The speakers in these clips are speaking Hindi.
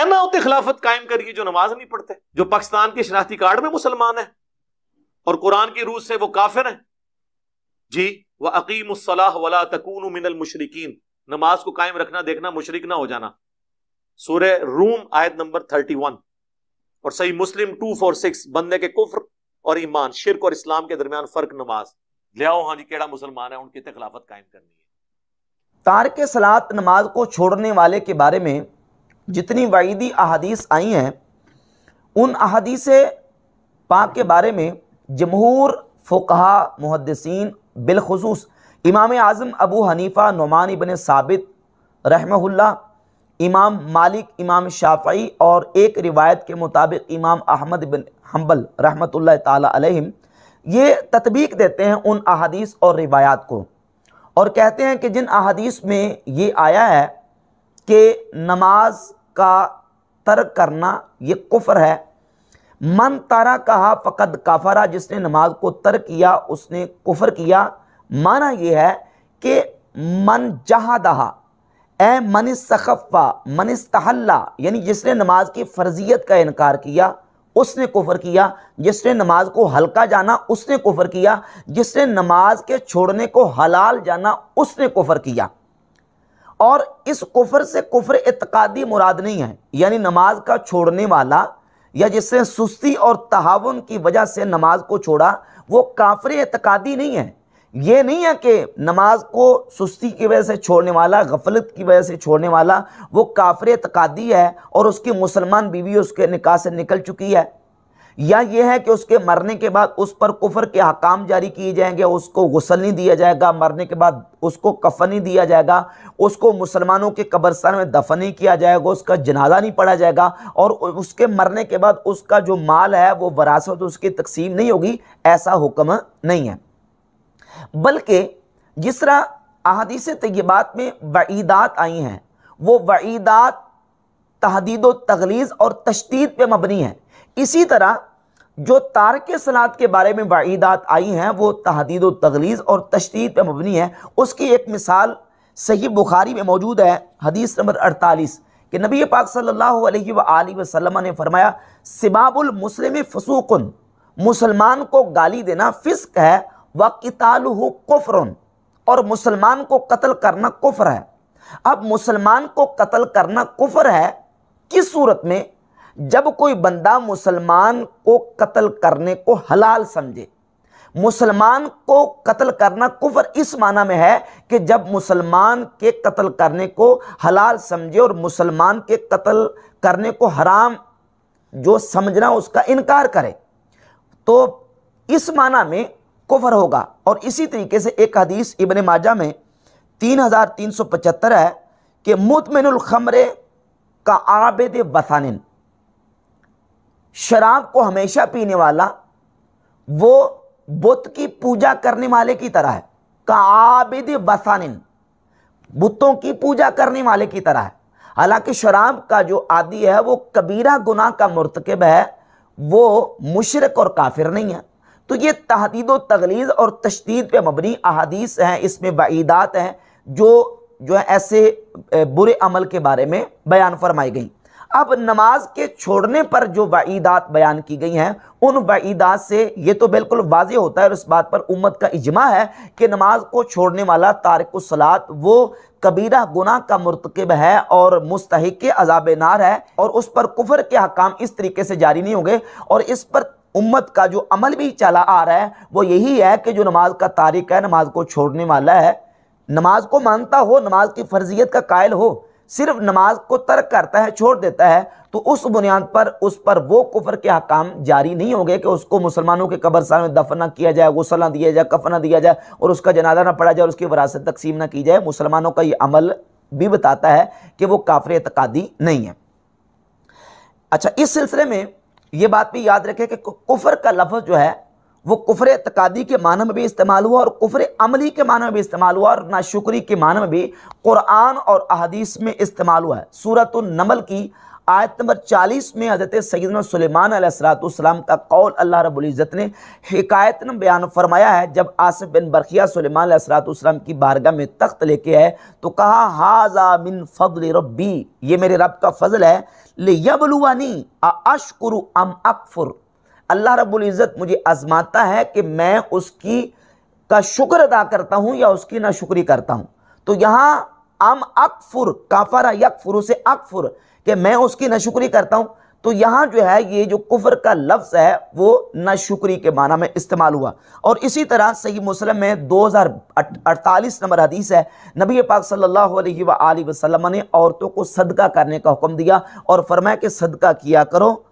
कहना होते खिलाफत कायम करिए जो नमाज नहीं पढ़ते, जो पाकिस्तान के शनाख्ती कार्ड में मुसलमान है और कुरान की रूह से वो काफिर है जी। व अकीमुस्सलाह वला तकूनु मिनल मुशरिकीन, नमाज को कायम रखना, देखना मुशरिक ना हो जाना। सूरह रूम आयत नंबर 31 और सही मुस्लिम 246, बंदे के कुफ्र और ईमान, शिर्क और इस्लाम के दरमियान फर्क नमाज ले आओ। हाँ जी, केड़ा मुसलमान है, उनकी खिलाफत कायम करनी है। तारिक सलात नमाज को छोड़ने वाले के बारे में जितनी वईदी अहादीस आई हैं, उन अहादीस पाक के बारे में जमहूर फ़ुक़हा मुहद्दिसीन बिलखुसूस इमाम आज़म अबू हनीफ़ा नुमान इब्न साबित रहमहुल्लाह, इमाम मालिक, इमाम शाफ़ई और एक रिवायत के मुताबिक इमाम अहमद बिन हम्बल रहमतुल्लाह ताला अलैहिम, ये तत्बीक देते हैं उन अहादीस और रिवायात को और कहते हैं कि जिन अहादीस में ये आया है कि नमाज का तर्क करना ये कुफ्र है, मन तारा कहा फ़कद काफरा, जिसने नमाज को तर्क किया उसने कुफ्र किया। माना ये है कि मन जहादहा ए मन सखफ़ा मन इस्तहल्ला, यानी जिसने नमाज की फ़र्जियत का इनकार किया उसने कुफ्र किया, जिसने नमाज को हल्का जाना उसने कुफ्र किया, जिसने नमाज के छोड़ने को हलाल जाना उसने कुफ्र किया। और इस कुफ्र से कुफ्र इत्कादी मुराद नहीं है, यानी नमाज का छोड़ने वाला या जिसने सुस्ती और तहावुन की वजह से नमाज को छोड़ा वो काफिर इत्कादी नहीं है। ये नहीं है कि नमाज को सुस्ती की वजह से छोड़ने वाला, गफलत की वजह से छोड़ने वाला वो काफिर इत्कादी है और उसकी मुसलमान बीवी उसके निकाह से निकल चुकी है, या ये है कि उसके मरने के बाद उस पर कुफ्र के हकाम जारी किए जाएंगे, उसको गुस्ल नहीं दिया जाएगा, मरने के बाद उसको कफन नहीं दिया जाएगा, उसको मुसलमानों के कब्रिस्तान में दफन नहीं किया जाएगा, उसका जनाजा नहीं पढ़ा जाएगा और उसके मरने के बाद उसका जो माल है वो वरासत उसकी तकसीम नहीं होगी, ऐसा हुक्म नहीं है। बल्कि जिस तरह अहादीस तय्यबात में वईदात आई हैं वो वईदात तहदीद व तगलीज़ और तशदीद पे मबनी है, इसी तरह जो तारिक सलात के बारे में वईदात आई हैं वो तहदीद व तगलीज़ और तशदीद पे मबनी है। उसकी एक मिसाल सही बुखारी में मौजूद है, हदीस नंबर 48 कि नबी पाक सल्लल्लाहु अलैहि वसल्लम ने फरमाया, सिबाबुल मुस्लिम फसूकुन, मुसलमान को गाली देना फिस्क है, व क़ितालुहु कुफ्रुन, और मुसलमान को कत्ल करना कुफ्र है। अब मुसलमान को कत्ल करना कुफ्र है किस सूरत में? जब कोई बंदा मुसलमान को कत्ल करने को हलाल समझे। मुसलमान को कत्ल करना कुफ्र इस माना में है कि जब मुसलमान के कत्ल करने को हलाल समझे और मुसलमान के कत्ल करने को हराम जो समझना उसका इनकार करे, तो इस माना में कुफ्र होगा। और इसी तरीके से एक हदीस इब्ने माजा में 3375 है कि मुदमिनुल खमरे का आबिद वसानिन, शराब को हमेशा पीने वाला वो बुत की पूजा करने वाले की तरह है। का आबिद वसानिन, बुतों की पूजा करने वाले की तरह है। हालांकि शराब का जो आदी है वो कबीरा गुनाह का मुर्तकिब है, वो मुशरिक और काफिर नहीं है। तो ये तहदीद व तगलीज़ और तशदीद पे मबनी अहादीस हैं, इसमें वईदात हैं जो है ऐसे बुरे अमल के बारे में बयान फरमाई गई। अब नमाज के छोड़ने पर जो वईदात बयान की गई हैं उन वईदात से ये तो बिल्कुल वाज़ेह होता है और इस बात पर उम्मत का इजमा है कि नमाज को छोड़ने वाला तारिकुस सलात वो कबीरा गुनाह का मुर्तकिब है और मुस्तहिक़ अज़ाब नार है और उस पर कुफ्र के हकाम इस तरीके से जारी नहीं होंगे। और इस पर उम्मत का जो अमल भी चला आ रहा है वो यही है कि जो नमाज का तारिक है, नमाज को छोड़ने वाला है, नमाज को मानता हो, नमाज की फर्जियत का कायल हो, सिर्फ नमाज को तर्क करता है, छोड़ देता है, तो उस बुनियाद पर उस पर वो कुफ्र के हकाम जारी नहीं होंगे कि उसको मुसलमानों के कब्रिस्तान में दफन ना किया जाए, गुस्ल ना दिया जाए, कफन ना दिया जाए और उसका जनाजा ना पढ़ा जाए और उसकी वरासत तकसीम ना की जाए। मुसलमानों का ये अमल भी बताता है कि वो काफिर एतकादी नहीं है। अच्छा, इस सिलसिले में ये बात भी याद रखें कि कुफ्र का लफ्ज़ जो है वो कुफ्र एतकादी के माना में भी इस्तेमाल हुआ और कुफ्र अमली के माना में भी इस्तेमाल हुआ और नाशुक्री के माना में भी कुरान और अहदीस में इस्तेमाल हुआ है। सूरतुन नमल की आयत नंबर 40 में हज़रत सैयदना सुलेमान अलैहिस्सलाम का कौल अल्लाह रब्बुल इज़्ज़त ने हिकायत में बयान फरमाया है। जब आसिफ बिन बरखिया सुलेमान अलैहिस्सलाम की बारगाह में तख्त लेके आए तो कहा, हाज़ा मिन फ़ज़्ल रब्बी, ये मेरे रब का फ़ज़ल है, लियब्लुवनी अशकुरु अम अकफुर, अल्लाह रब्बुल इज़्ज़त मुझे आज़माता है कि मैं उसकी का शुक्र अदा करता हूँ या उसकी नाशुक्री करता हूँ। तो यहाँ अम अकफुर, काफरा यकफुर से अकफुर, कि मैं उसकी नाशुक्री करता हूँ। तो यहाँ जो है ये जो कुफ्र का लफ्ज़ है वो नाशुक्री के माना में इस्तेमाल हुआ। और इसी तरह सही मुस्लिम में 2048 नंबर हदीस है, नबी पाक सल्लल्लाहु अलैहि वसल्लम ने औरतों को सदका करने का हुक्म दिया और फरमाया कि सदका किया करो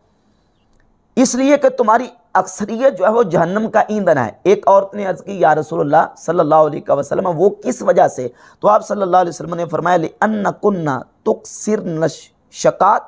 इसलिए कि तुम्हारी अक्सरियत जो है वो जहन्नम का ईंधन है। एक औरत ने अर्ज़ की, या रसूलुल्लाह सल्लल्लाहु अलैहि वसल्लम, वो किस वजह से? तो आप सल्लल्लाहु अलैहि वसल्लम ने फरमाया, लिअन्न कुन्ना तुक्सिरन शकात,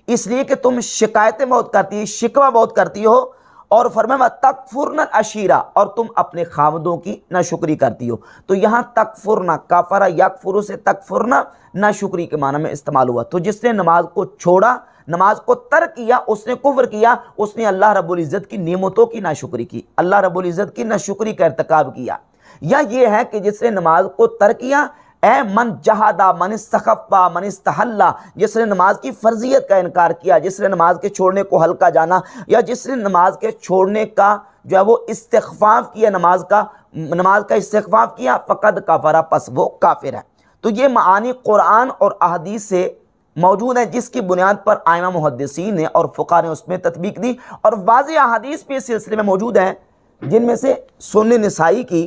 इसलिए कि तुम शिकायतें बहुत करती हो, शिकवा बहुत करती हो, और फरमाया तकफुरन अशीरा, और तुम अपने खामदों की नाशुक्री करती हो। तो यहाँ तकफुरना, काफरा यकफुरु से तकफुरना नाशुक्री के माना में इस्तेमाल हुआ। तो जिसने नमाज को छोड़ा, नमाज को तर्क किया, उसने कुफ्र किया, उसने अल्लाह रब्बुल इज़्ज़त की नेमतों की नाशुक्री की, अल्लाह रब्बुल इज़्ज़त की नाशुक्री का इर्तिकाब किया। या ये है कि जिसने नमाज को तर्क किया, ए मन जहादा मन इस्तखफ़ा मन इस्तहल्ला, जिसने नमाज की फ़र्जियत का इनकार किया, जिसने नमाज के छोड़ने को हल्का जाना, या जिसने नमाज के छोड़ने का जो है वो इस्तिग़फ़ाफ़ किया, नमाज का इस्तिग़फ़ाफ़ किया, फ़क़द कफ़रा, पस वो काफिर है। तो ये मानी कुरान और अहदीस से मौजूद है, जिसकी बुनियाद पर आइमा मुहद्दिसीन ने और फ़ुक़हा ने उसमें तत्बीक दी, और वाज़ेह अहादीस भी इस सिलसिले में मौजूद हैं, जिनमें से सुन्नी निसाई की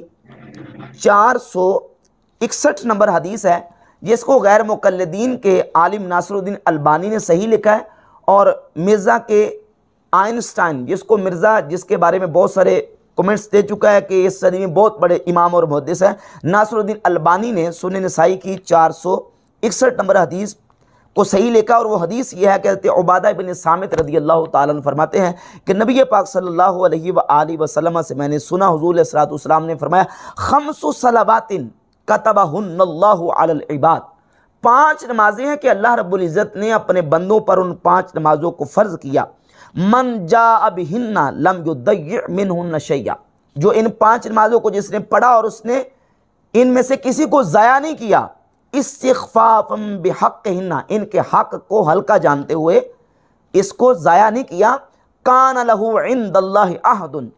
461 नंबर हदीस है, जिसको गैर मुक़ल्लिदीन के आलिम नासिरुद्दीन अलबानी ने सही लिखा है, और मिर्ज़ा के आइंस्टाइन, जिसके बारे में बहुत सारे कमेंट्स दे चुका है कि इस सदी में बहुत बड़े इमाम और मुहद्दिस है, नासिरुद्दीन अलबानी ने सुन्नी निसाई की 461 नंबर हदीस को सही लिखा। और वो हदीस ये है कि उबादा इब्न सामित रज़ियल्लाहु ताला अन्हु फरमाते हैं कि नबी पाक सल्लल्लाहु अलैहि वसल्लम से मैंने सुना, हुज़ूर सल्लल्लाहु अलैहि वसल्लम ने फरमाया, खम्सु सलावातिन कतबहुन्नल्लाहु अलल इबाद, 5 नमाजें हैं कि अल्लाह रब्बुल इज़्ज़त ने अपने बंदों पर उन 5 नमाजों को फ़र्ज़ किया। मन जा बिहिन्ना लम युद्दय्य मिनहुन्ना शैया, जो इन 5 नमाजों को जिसने पढ़ा और उसने इनमें से किसी को ज़ाया नहीं किया, इस्तिग़फ़ाफ़न बिहक़्क़िहिन्ना, इनके हक़ को हल्का जानते हुए इसको ज़ाया नहीं किया, कान लहू इंदल्लाहि अहदुन,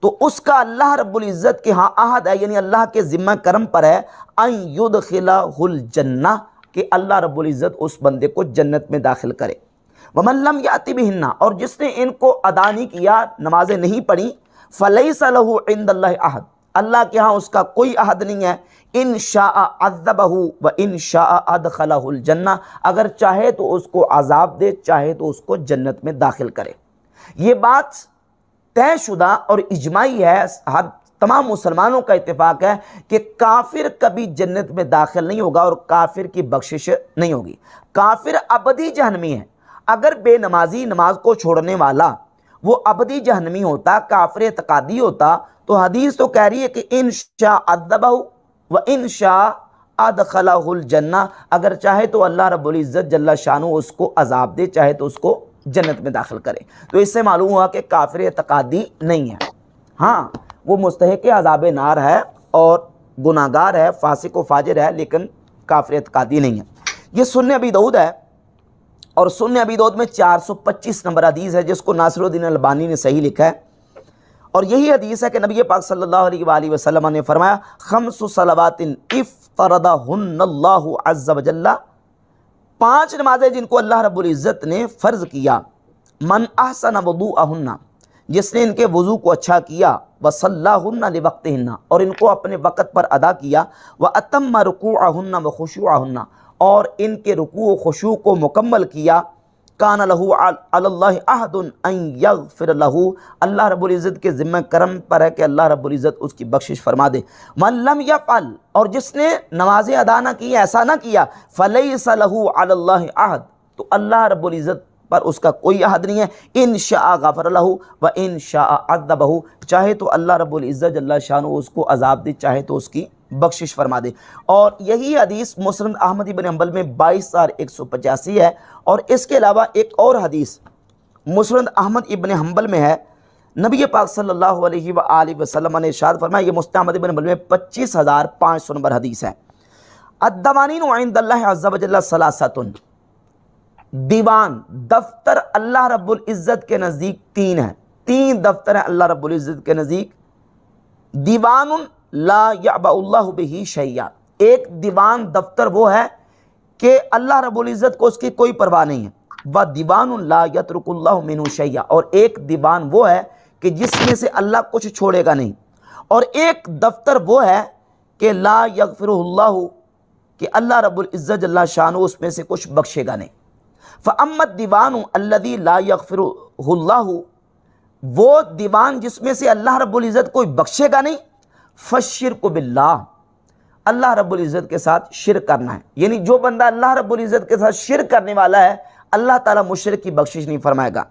तो उसका अल्लाह रब्बुल इज़्ज़त के यहाँ अहद है, यानी अल्लाह के ज़िम्मा करम पर है, अन युदखिलहुल जन्ना, कि अल्लाह रब्बुल इज़्ज़त उस बंदे को जन्नत में दाखिल करे। वमन लम याति बिहिन्ना, और जिसने इनको अदा नहीं किया, नमाजें नहीं पढ़ी, फलैसा लहू इंदल्लाहि अहद, अल्लाह के यहाँ उसका कोई अहद नहीं है, इन शाअ अज़्ज़बहु व इन शाअ अदखलहुल जन्ना, अगर चाहे तो उसको अजाब दे, चाहे तो उसको जन्नत में दाखिल करे। ये बात तयशुदा और इजमाई है, हर तमाम मुसलमानों का इत्तेफाक है कि काफिर कभी जन्नत में दाखिल नहीं होगा और काफिर की बख्शिश नहीं होगी। काफिर अबदी जहन्नमी है। अगर बेनमाजी, नमाज को छोड़ने वाला वो अबदी जहन्नमी होता, काफिर एतकादी होता, तो हदीस तो कह रही है कि इन शाअ अज़्ज़बहु व इन शाअ अदखलहुल जन्ना, अगर चाहे तो अल्लाह रब्बुल इज़्ज़त जल्ला शानु उसको अजाब दे, चाहे तो उसको जन्नत में दाखिल करे। तो इससे मालूम हुआ कि काफिर एतकादी नहीं है। हाँ, वो मुस्तहिक़ अज़ाब नार है और गुनाहगार है, फासिक व फाजिर है, लेकिन काफिर एतकादी नहीं है। ये सुन्नी अबी दाऊद है, और सुन्नी अबी दाऊद में 425 नंबर हदीस है, जिसको नासिरुद्दीन अलबानी ने सही लिखा है। और यही हदीस है कि नबी पाक सल्लल्लाहु अलैहि वसल्लम ने फरमाया, खम्सु सलावातिन इफ्तरदहुन्नल्लाहु अज़्ज़ व जल्ला, 5 नमाजें जिनको अल्लाह रब्बुल इज़्ज़त ने फ़र्ज़ किया, मन अहसन वुदूअहुन्ना, जिसने इनके वज़ू को अच्छा किया, व सल्लाहुन्ना लिवक्तिहिन्ना, और इनको अपने वक़्त पर अदा किया, व अतम्मा रुकूअहुन्ना व खुशूअहुन्ना, और इनके रुकू व खुशू को मुकम्मल किया, कान लहू अलल्लाहि अहदुन अन यग़फ़िर लहू, अल्लाह रब्बुल इज़्ज़त के ज़िम्मे करम पर है कि अल्लाह रब्बुल इज़्ज़त उसकी बख्शिश फरमा दे। मन लम यफ़अल, और जिसने नमाज़ें अदा ना की, ऐसा ना किया, फ़लैसा लहू अलल्लाहि अहद, तो अल्लाह रब्बुल इज़्ज़त पर उसका कोई अहद नहीं है। इन शाअ गफ़र लहू व इन शाअ अज़्ज़बहू, चाहे तो अल्लाह रब्बुल इज़्ज़त जल्ला शानु उसको अज़ाब दे, चाहे तो उसकी बख्शिश फरमा दे। और यही हदीस मुस्नद अहमद इब्न हंबल में 22,185 है। और इसके अलावा एक और हदीस मुस्नद अहमद इब्न हंबल में है, नबी पाक सल्लल्लाहु अलैहि वसल्लम ने इरशाद फरमाया, ये मुस्नद अहमद इब्न हंबल में 25,500 नंबर हदीस है। अद्दवानीन इंदल्लाहि अज़्ज़ा व जल्ला सलासतुन, दीवान दफ्तर अल्लाह रब्बुल इज़्ज़त के नज़दीक 3 है। 3 दफ्तर हैं अल्लाह रब्बुल इज़्ज़त के नज़दीक। दीवानुन ला यअबउल्लाहु बिही शैया, एक दीवान दफ्तर वो है कि अल्लाह रब्बुल इज़्ज़त को उसकी कोई परवाह नहीं है। व दीवानुन ला यतरुकुल्लाहु मिन्हु शैया, और एक दीवान वो है कि जिसमें से अल्लाह कुछ छोड़ेगा नहीं। और एक दफ्तर वो है कि ला यगफिरुहुल्लाहु, कि अल्लाह रब्बुल इज़्ज़त जल्ला शानु उसमें से कुछ बख्शेगा नहीं। फ़अम्मद दीवानु अल्लज़ी ला यगफिरुहुल्लाहु, वो दीवान जिसमें से अल्लाह रब्बुल इज़्ज़त कोई बख्शेगा नहीं, फ़श्शिरकु बिल्लाह, अल्लाह रब्बुल इज़्ज़त के साथ शिर्क करना है। यानी जो बंदा अल्लाह रब्बुल इज़्ज़त के साथ शिर्क करने वाला है, अल्लाह ताला मुशरिक की बख्शिश नहीं फरमाएगा।